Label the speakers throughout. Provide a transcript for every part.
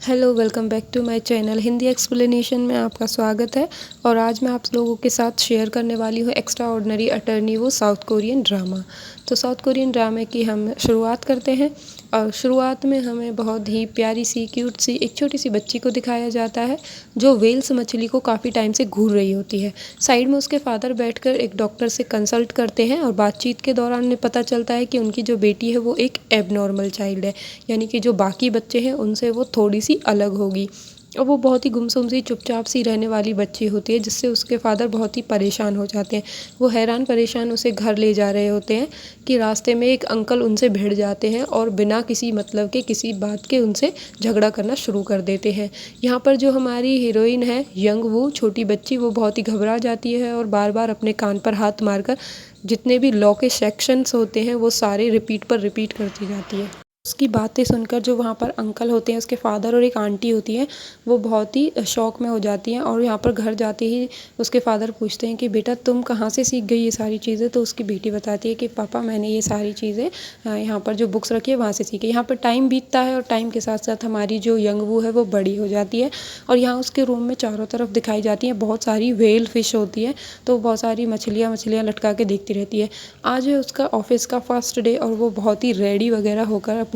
Speaker 1: Hello, welcome back to my channel Hindi explanation में आपका स्वागत है। और आज मैं आप लोगों के साथ शेयर करने वाली हूँ एक्स्ट्रा ऑर्डिनरी अटर्नी वो साउथ कोरियन ड्रामा। तो साउथ कोरियन ड्रामे की हम शुरुआत करते हैं। और शुरुआत में हमें बहुत ही प्यारी सी क्यूट सी एक छोटी सी बच्ची को दिखाया जाता है जो वेल्स मछली को काफ़ी टाइम से घूर रही होती है। साइड में उसके फादर बैठकर एक डॉक्टर से कंसल्ट करते हैं और बातचीत के दौरान में पता चलता है कि उनकी जो बेटी है वो एक एबनॉर्मल चाइल्ड है, यानी कि जो बाकी बच्चे हैं उनसे वो थोड़ी सी अलग होगी। और वो बहुत ही गुमसुम सी चुपचाप सी रहने वाली बच्ची होती है, जिससे उसके फादर बहुत ही परेशान हो जाते हैं। वो हैरान परेशान उसे घर ले जा रहे होते हैं कि रास्ते में एक अंकल उनसे भिड़ जाते हैं और बिना किसी मतलब के किसी बात के उनसे झगड़ा करना शुरू कर देते हैं। यहाँ पर जो हमारी हीरोइन है यंग वू छोटी बच्ची, वो बहुत ही घबरा जाती है और बार बार अपने कान पर हाथ मारकर जितने भी लॉ के सेक्शंस होते हैं वो सारे रिपीट पर रिपीट करती जाती है। उसकी बातें सुनकर जो वहाँ पर अंकल होते हैं, उसके फादर और एक आंटी होती है, वो बहुत ही शॉक में हो जाती हैं। और यहाँ पर घर जाते ही उसके फादर पूछते हैं कि बेटा तुम कहाँ से सीख गई ये सारी चीज़ें। तो उसकी बेटी बताती है कि पापा मैंने ये सारी चीज़ें यहाँ पर जो बुक्स रखी है वहाँ से सीखी। यहाँ पर टाइम बीतता है और टाइम के साथ साथ हमारी जो यंग वो है वो बड़ी हो जाती है। और यहाँ उसके रूम में चारों तरफ दिखाई जाती हैं बहुत सारी वेल फिश होती है, तो बहुत सारी मछलियाँ लटका के देखती रहती है। आज है उसका ऑफिस का फर्स्ट डे और वो बहुत ही रेडी वगैरह होकर अपने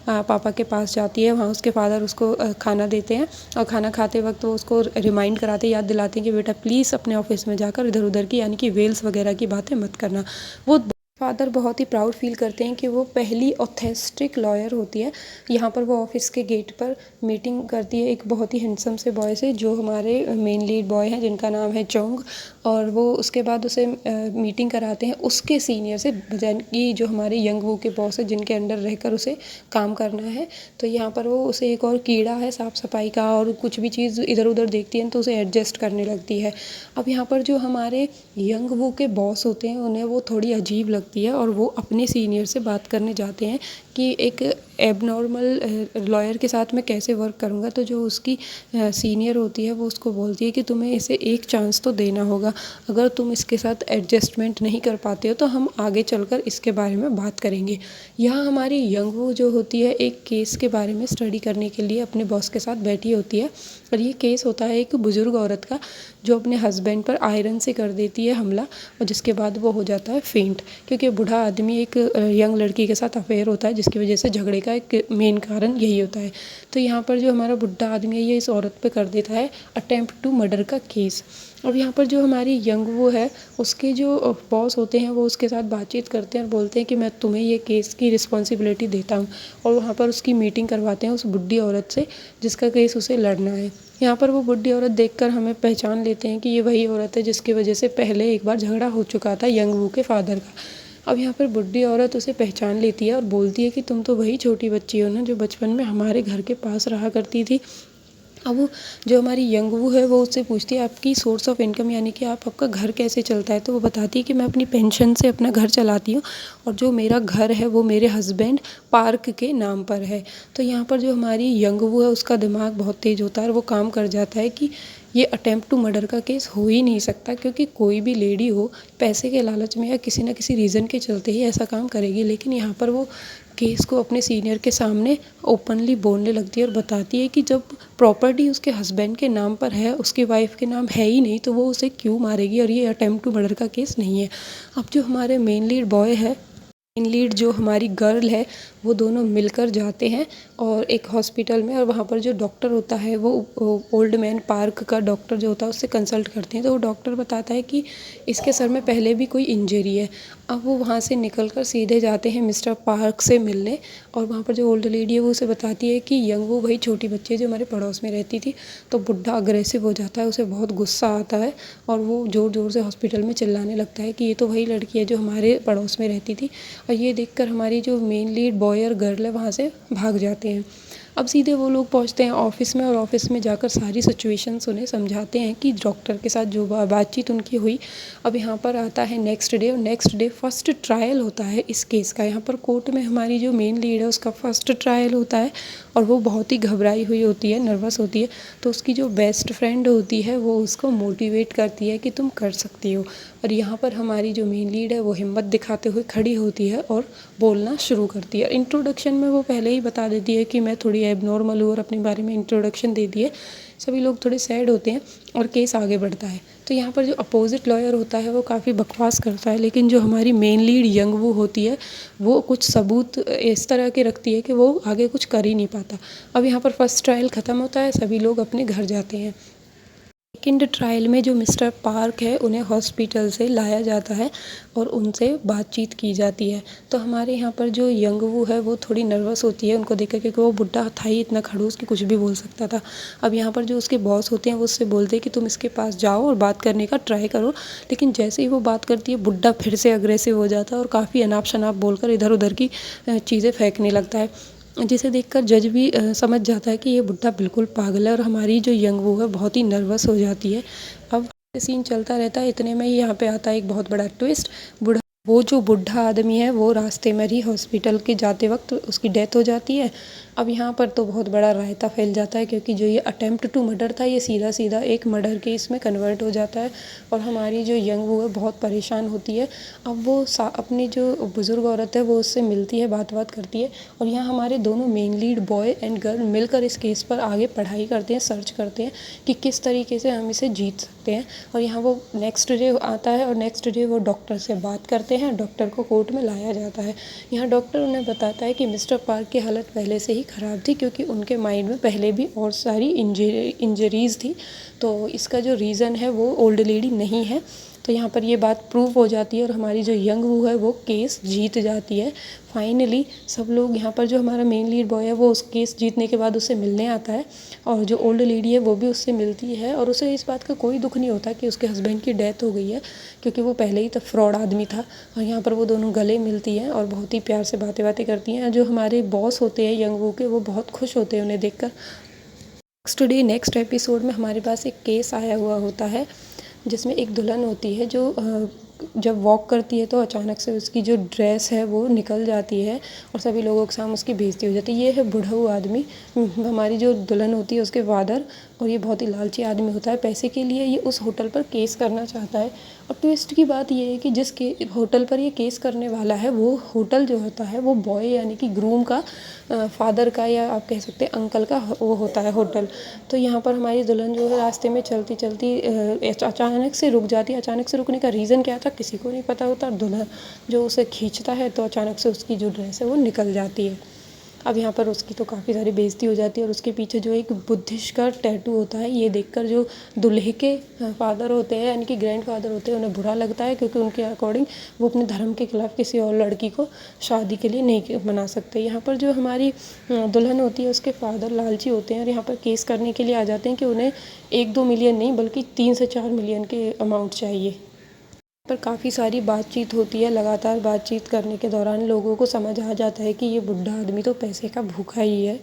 Speaker 1: पापा के पास जाती है। वहाँ उसके फादर उसको खाना देते हैं और खाना खाते वक्त वो उसको रिमाइंड कराते याद दिलाते हैं कि बेटा प्लीज़ अपने ऑफिस में जाकर इधर उधर की यानी कि वेल्स वगैरह की बातें मत करना। वो फादर बहुत ही प्राउड फील करते हैं कि वो पहली ऑथेंटिक लॉयर होती है। यहाँ पर वो ऑफिस के गेट पर मीटिंग करती है एक बहुत ही हैंडसम से बॉय से, जो हमारे मेन लीड बॉय हैं जिनका नाम है चोंग। और वो उसके बाद उसे मीटिंग कराते हैं उसके सीनियर से, कि जो हमारे यंग वो के बॉस है जिनके अंडर रहकर उसे काम करना है। तो यहाँ पर वो उसे एक और कीड़ा है साफ़ सफाई का, और कुछ भी चीज़ इधर उधर देखती है तो उसे एडजस्ट करने लगती है। अब यहाँ पर जो हमारे यंग वो के बॉस होते हैं उन्हें वो थोड़ी अजीब लगती है और वो अपने सीनियर से बात करने जाते हैं कि एक एबनॉर्मल लॉयर के साथ मैं कैसे वर्क करूँगा। तो जो उसकी सीनियर होती है वो उसको बोलती है कि तुम्हें इसे एक चांस तो देना होगा, अगर तुम इसके साथ एडजस्टमेंट नहीं कर पाते हो तो हम आगे चलकर इसके बारे में बात करेंगे। यहाँ हमारी यंग वो जो होती है एक केस के बारे में स्टडी करने के लिए अपने बॉस के साथ बैठी होती है। और ये केस होता है एक बुज़ुर्ग औरत का जो अपने हस्बैंड पर आयरन से कर देती है हमला, और जिसके बाद वो हो जाता है फेंट, क्योंकि बूढ़ा आदमी एक यंग लड़की के साथ अफेयर होता है जिसकी वजह से झगड़े का एक मेन कारण यही होता है। तो यहाँ पर जो हमारा बुढ़ा आदमी है ये इस औरत पे कर देता है अटेम्प्ट टू मर्डर का केस। अब यहाँ पर जो हमारी यंग वो है उसके जो बॉस होते हैं वो उसके साथ बातचीत करते हैं और बोलते हैं कि मैं तुम्हें ये केस की रिस्पॉन्सिबिलिटी देता हूँ। और वहाँ पर उसकी मीटिंग करवाते हैं उस बुढ़ी औरत से जिसका केस उसे लड़ना है। यहाँ पर वो बुढ़ी औरत देखकर हमें पहचान लेते हैं कि ये वही औरत है जिसकी वजह से पहले एक बार झगड़ा हो चुका था यंग वू के फादर का। अब यहाँ पर बुढ़ी औरत उसे पहचान लेती है और बोलती है कि तुम तो वही छोटी बच्ची हो ना जो बचपन में हमारे घर के पास रहा करती थी। अब वो जो हमारी यंग वू है वो उससे पूछती है आपकी सोर्स ऑफ इनकम यानी कि आपका घर कैसे चलता है। तो वो बताती है कि मैं अपनी पेंशन से अपना घर चलाती हूँ और जो मेरा घर है वो मेरे हस्बैंड पार्क के नाम पर है। तो यहाँ पर जो हमारी यंग वू है उसका दिमाग बहुत तेज़ होता है और वो काम कर जाता है कि ये अटेम्प्ट टू मर्डर का केस हो ही नहीं सकता, क्योंकि कोई भी लेडी हो पैसे के लालच में या किसी न किसी रीज़न के चलते ही ऐसा काम करेगी। लेकिन यहाँ पर वो केस को अपने सीनियर के सामने ओपनली बोलने लगती है और बताती है कि जब प्रॉपर्टी उसके हस्बैंड के नाम पर है, उसकी वाइफ के नाम है ही नहीं, तो वो उसे क्यों मारेगी और ये अटेम्प्ट टू मर्डर का केस नहीं है। अब जो हमारे मेन लीड बॉय है, मेन लीड जो हमारी गर्ल है, वो दोनों मिलकर जाते हैं और एक हॉस्पिटल में, और वहाँ पर जो डॉक्टर होता है वो ओल्ड मैन पार्क का डॉक्टर जो होता है उससे कंसल्ट करते हैं। तो वो डॉक्टर बताता है कि इसके सर में पहले भी कोई इंजरी है। अब वो वहाँ से निकलकर सीधे जाते हैं मिस्टर पार्क से मिलने, और वहाँ पर जो ओल्ड लेडी है वो उसे बताती है कि यंग वो वही छोटी बच्ची है जो हमारे पड़ोस में रहती थी। तो बुढ़ा अग्रेसिव हो जाता है, उसे बहुत गुस्सा आता है और वो ज़ोर ज़ोर से हॉस्पिटल में चिल्लाने लगता है कि ये तो वही लड़की है जो हमारे पड़ोस में रहती थी। और ये देखकर हमारी जो मेन लीड बॉय और गर्ल है वहाँ से भाग जाते हैं। अब सीधे वो लोग पहुँचते हैं ऑफिस में और ऑफिस में जाकर सारी सिचुएशंस उन्हें समझाते हैं कि डॉक्टर के साथ जो बातचीत उनकी हुई। अब यहाँ पर आता है नेक्स्ट डे, और नेक्स्ट डे फर्स्ट ट्रायल होता है इस केस का। यहाँ पर कोर्ट में हमारी जो मेन लीड है उसका फर्स्ट ट्रायल होता है और वो बहुत ही घबराई हुई होती है, नर्वस होती है। तो उसकी जो बेस्ट फ्रेंड होती है वो उसको मोटिवेट करती है कि तुम कर सकती हो। और यहाँ पर हमारी जो मेन लीड है वो हिम्मत दिखाते हुए खड़ी होती है और बोलना शुरू करती है। इंट्रोडक्शन में वो पहले ही बता देती है कि मैं थोड़ी है, एबनॉर्मल हूँ और अपने बारे में इंट्रोडक्शन दे दिए, सभी लोग थोड़े सैड होते हैं और केस आगे बढ़ता है। तो यहाँ पर जो अपोजिट लॉयर होता है वो काफ़ी बकवास करता है, लेकिन जो हमारी मेन लीड यंगवू होती है वो कुछ सबूत इस तरह के रखती है कि वो आगे कुछ कर ही नहीं पाता। अब यहाँ पर फर्स्ट ट्रायल ख़त्म होता है, सभी लोग अपने घर जाते हैं। सेकेंड ट्रायल में जो मिस्टर पार्क है उन्हें हॉस्पिटल से लाया जाता है और उनसे बातचीत की जाती है। तो हमारे यहाँ पर जो यंगवू है वो थोड़ी नर्वस होती है उनको देख कर, क्योंकि वो बुढ़ा था ही इतना खड़ूस कि कुछ भी बोल सकता था। अब यहाँ पर जो उसके बॉस होते हैं वो उससे बोलते हैं कि तुम इसके पास जाओ और बात करने का ट्राई करो, लेकिन जैसे ही वो बात करती है बुढ़ा फिर से अग्रेसिव हो जाता है और काफ़ी अनाप शनाप बोलकर इधर उधर की चीज़ें फेंकने लगता है, जिसे देखकर जज भी समझ जाता है कि ये बुड्ढा बिल्कुल पागल है और हमारी जो यंगवू है बहुत ही नर्वस हो जाती है। अब सीन चलता रहता है, इतने में ही यहाँ पे आता है एक बहुत बड़ा ट्विस्ट। वो जो बुढ़ा आदमी है वो रास्ते में ही हॉस्पिटल के जाते वक्त उसकी डेथ हो जाती है। अब यहाँ पर तो बहुत बड़ा रायता फैल जाता है, क्योंकि जो ये अटेम्प्ट टू मर्डर था ये सीधा सीधा एक मर्डर केस में कन्वर्ट हो जाता है और हमारी जो यंगवू है बहुत परेशान होती है। अब वो अपनी जो बुज़ुर्ग औरत है वो उससे मिलती है, बात करती है और यहाँ हमारे दोनों main lead boy and girl मिलकर इस केस पर आगे पढ़ाई करते हैं, सर्च करते हैं कि किस तरीके से हम इसे जीत सकते हैं। और यहाँ वो नेक्स्ट डे आता है और नेक्स्ट डे वो डॉक्टर से बात करते हैं, डॉक्टर को कोर्ट में लाया जाता है। यहाँ डॉक्टर उन्हें बताता है कि मिस्टर पार्क की हालत पहले से ही ख़राब थी, क्योंकि उनके माइंड में पहले भी और सारी इंजरीज़ थी, तो इसका जो रीज़न है वो ओल्ड लेडी नहीं है। तो यहाँ पर ये बात प्रूव हो जाती है और हमारी जो यंगवू है वो केस जीत जाती है। फाइनली सब लोग यहाँ पर जो हमारा मेन लीड बॉय है वो उस केस जीतने के बाद उससे मिलने आता है और जो ओल्ड लेडी है वो भी उससे मिलती है और उसे इस बात का कोई दुख नहीं होता कि उसके हस्बैंड की डेथ हो गई है, क्योंकि वो पहले ही तो फ्रॉड आदमी था। और यहाँ पर वो दोनों गले मिलती हैं और बहुत ही प्यार से बातें करती हैं। जो हमारे बॉस होते हैं यंगवू के वो बहुत खुश होते हैं उन्हें देखकर। नेक्स्ट एपिसोड में हमारे पास एक केस आया हुआ होता है जिसमें एक दुल्हन होती है जो जब वॉक करती है तो अचानक से उसकी जो ड्रेस है वो निकल जाती है और सभी लोगों के सामने उसकी बेइज्जती हो जाती है। ये है बुढ़ऊ आदमी, हमारी जो दुल्हन होती है उसके फादर, और ये बहुत ही लालची आदमी होता है। पैसे के लिए ये उस होटल पर केस करना चाहता है और ट्विस्ट की बात ये है कि जिस होटल पर ये केस करने वाला है वो होटल जो होता है वो बॉय यानी कि ग्रूम का फादर का या आप कह सकते हैं अंकल का वो होता है होटल। तो यहाँ पर हमारी दुल्हन जो है रास्ते में चलती चलती अचानक से रुक जाती है। अचानक से रुकने का रीज़न क्या था किसी को नहीं पता होता। दुल्हन जो उसे खींचता है तो अचानक से उसकी जो ड्रेस है वो निकल जाती है। अब यहाँ पर उसकी तो काफ़ी सारी बेइज्जती हो जाती है और उसके पीछे जो एक बुद्धिस्ट का टैटू होता है ये देखकर जो दूल्हे के फादर होते हैं यानी कि ग्रैंड फादर होते हैं उन्हें बुरा लगता है, क्योंकि उनके अकॉर्डिंग वो अपने धर्म के खिलाफ किसी और लड़की को शादी के लिए नहीं मना सकते। यहाँ पर जो हमारी दुल्हन होती है उसके फादर लालची होते हैं और यहाँ पर केस करने के लिए आ जाते हैं कि उन्हें 1-2 मिलियन नहीं बल्कि 3 से 4 मिलियन के अमाउंट चाहिए। पर काफ़ी सारी बातचीत होती है। लगातार बातचीत करने के दौरान लोगों को समझ आ जाता है कि ये बुढ़ा आदमी तो पैसे का भूखा ही है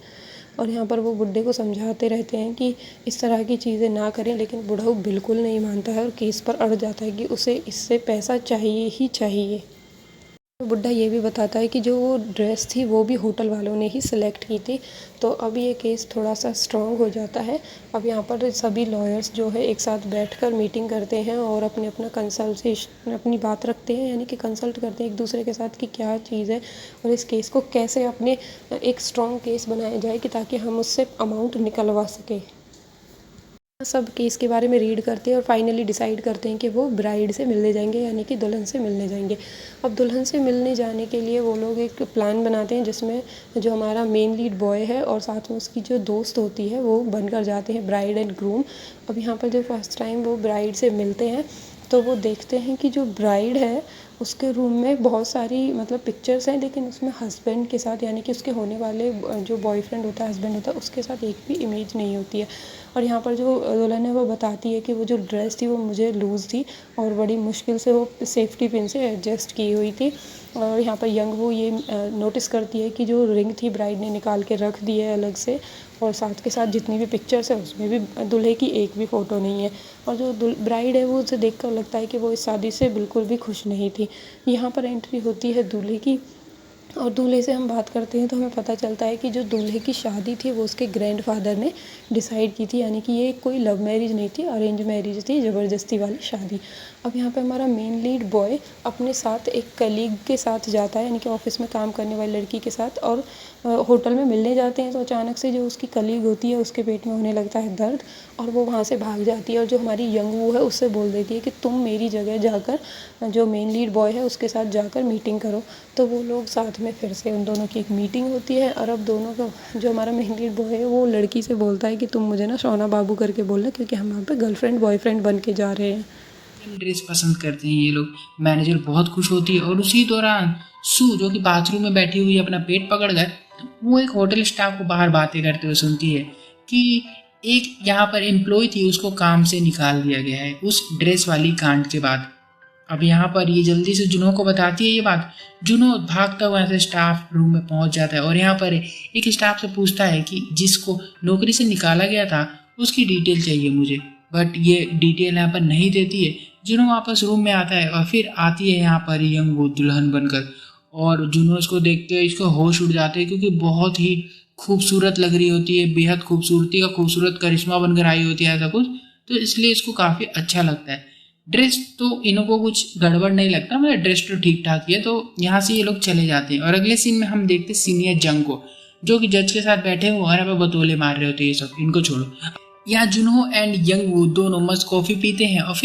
Speaker 1: और यहाँ पर वो बुढ़े को समझाते रहते हैं कि इस तरह की चीज़ें ना करें, लेकिन बुढ़ऊ बिल्कुल नहीं मानता है और केस पर अड़ जाता है कि उसे इससे पैसा चाहिए ही चाहिए। बुड्ढा ये भी बताता है कि जो वो ड्रेस थी वो भी होटल वालों ने ही सिलेक्ट की थी। तो अब ये केस थोड़ा सा स्ट्रॉन्ग हो जाता है। अब यहाँ पर सभी लॉयर्स जो है एक साथ बैठकर मीटिंग करते हैं और अपना कंसल्टेशन अपनी बात रखते हैं, यानी कि कंसल्ट करते हैं एक दूसरे के साथ कि क्या चीज़ है और इस केस को कैसे अपने एक स्ट्रॉन्ग केस बनाया जाए कि ताकि हम उससे अमाउंट निकलवा सकें। सब केस के बारे में रीड करते हैं और फाइनली डिसाइड करते हैं कि वो ब्राइड से मिलने जाएंगे यानी कि दुल्हन से मिलने जाएंगे। अब दुल्हन से मिलने जाने के लिए वो लोग एक प्लान बनाते हैं जिसमें जो हमारा मेन लीड बॉय है और साथ में उसकी जो दोस्त होती है वो बनकर जाते हैं ब्राइड एंड ग्रूम। अब यहाँ पर जो फर्स्ट टाइम वो ब्राइड से मिलते हैं तो वो देखते हैं कि जो ब्राइड है उसके रूम में बहुत सारी मतलब पिक्चर्स हैं, लेकिन उसमें हस्बैंड के साथ यानी कि उसके होने वाले जो बॉयफ्रेंड होता है हस्बैंड होता है उसके साथ एक भी इमेज नहीं होती है। और यहाँ पर जो दुल्हन है वो बताती है कि वो जो ड्रेस थी वो मुझे लूज़ थी और बड़ी मुश्किल से वो सेफ्टी पिन से एडजस्ट की हुई थी। और यहाँ पर यंगवू ये नोटिस करती है कि जो रिंग थी ब्राइड ने निकाल के रख दी है अलग से, और साथ के साथ जितनी भी पिक्चर्स है उसमें भी दूल्हे की एक भी फ़ोटो नहीं है। और जो ब्राइड है वो उसे देखकर लगता है कि वो इस शादी से बिल्कुल भी खुश नहीं थी। यहाँ पर एंट्री होती है दूल्हे की और दूल्हे से हम बात करते हैं तो हमें पता चलता है कि जो दूल्हे की शादी थी वो उसके ग्रैंडफादर ने डिसाइड की थी, यानी कि ये कोई लव मैरिज नहीं थी, अरेंज मैरिज थी, ज़बरदस्ती वाली शादी। अब यहाँ पे हमारा मेन लीड बॉय अपने साथ एक कलीग के साथ जाता है, यानी कि ऑफिस में काम करने वाली लड़की के साथ, और होटल में मिलने जाते हैं। तो अचानक से जो उसकी कलीग होती है उसके पेट में होने लगता है दर्द और वो वहाँ से भाग जाती है और जो हमारी यंग वो है उससे बोल देती है कि तुम मेरी जगह जाकर जो मेन लीड बॉय है उसके साथ जाकर मीटिंग करो। तो वो लोग साथ में फिर से उन दोनों की एक मीटिंग होती है और अब दोनों का जो हमारा मेन लीड बॉय है वो लड़की से बोलता है कि तुम मुझे ना शोना बाबू करके बोलना, क्योंकि हम यहाँ पे गर्लफ्रेंड बॉयफ्रेंड बन के जा रहे हैं।
Speaker 2: ड्रेस पसंद करते हैं ये लोग। मैनेजर बहुत खुश होती है और उसी दौरान सू जो कि बाथरूम में बैठी हुई है अपना पेट पकड़ कर, वो एक होटल स्टाफ को बाहर बातें करते हुए सुनती है कि एक यहाँ पर एम्प्लॉय थी उसको काम से निकाल दिया गया है उस ड्रेस वाली कांड के बाद। अब यहाँ पर ये जल्दी से जुनो को बताती है ये बात। जुनो भागता हुआ ऐसे स्टाफ रूम में पहुंच जाता है और यहाँ पर एक स्टाफ से पूछता है कि जिसको नौकरी से निकाला गया था उसकी डिटेल चाहिए मुझे, बट ये डिटेल यहाँ पर नहीं देती है। जुनो वापस रूम में आता है और फिर आती है यहाँ पर यंग वो दुल्हन बनकर, और जुनो इसको देखते हुए इसको होश उड़ जाते हैं क्योंकि बहुत ही खूबसूरत लग रही होती है, बेहद खूबसूरती का खूबसूरत करिश्मा बनकर आई होती है ऐसा कुछ, तो इसलिए इसको काफ़ी अच्छा लगता है। ड्रेस तो इनको कुछ गड़बड़ नहीं लगता, मतलब ड्रेस तो ठीक ठाक ही है। तो यहाँ से ये लोग चले जाते हैं और अगले सीन में हम देखते हैं सीनियर जंग को, जो कि जज के साथ बैठे हुए और यहाँ पे बतौले मार रहे होते हैं। ये सब इनको छोड़ो, यहाँ जुनो एंड यंग वो दोनों मस्त कॉफ़ी पीते हैं और